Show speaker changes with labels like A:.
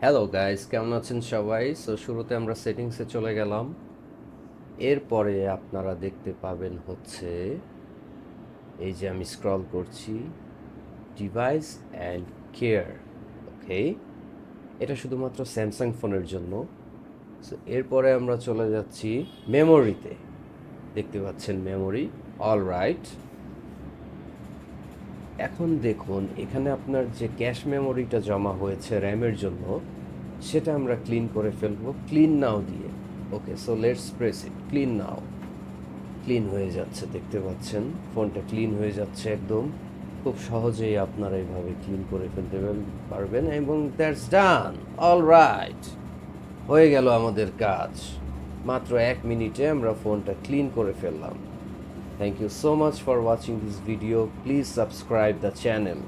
A: Hello guys, কেমন আছেন সবাই? সো শুরুতে আমরা সেটিংসে চলে গেলাম। এরপরে আপনারা দেখতে পাবেন হচ্ছে এই যে আমি স্ক্রল করছি, ডিভাইস অ্যান্ড কেয়ার। ওকে, এটা শুধুমাত্র স্যামসাং ফোনের জন্য। সো এরপরে আমরা চলে যাচ্ছি মেমোরিতে। দেখতে পাচ্ছেন মেমোরি। অল রাইট, এখন দেখুন এখানে আপনার যে ক্যাশ মেমোরিটা জমা হয়েছে র্যামের জন্য, সেটা আমরা ক্লিন করে ফেলবো ক্লিন নাও দিয়ে। Okay, so let's press it, clean now. Clean হয়ে যাচ্ছে, দেখতে পাচ্ছেন ফোনটা ক্লিন হয়ে যাচ্ছে একদম। খুব সহজেই আপনারা এইভাবে ক্লিন করে ফেলতে পারবেন এবং দ্যাটস ডান। অল রাইট, হয়ে গেল আমাদের কাজ। মাত্র 1 মিনিটে আমরা ফোনটা ক্লিন করে ফেললাম। Thank you so much for watching this video. Please subscribe the channel.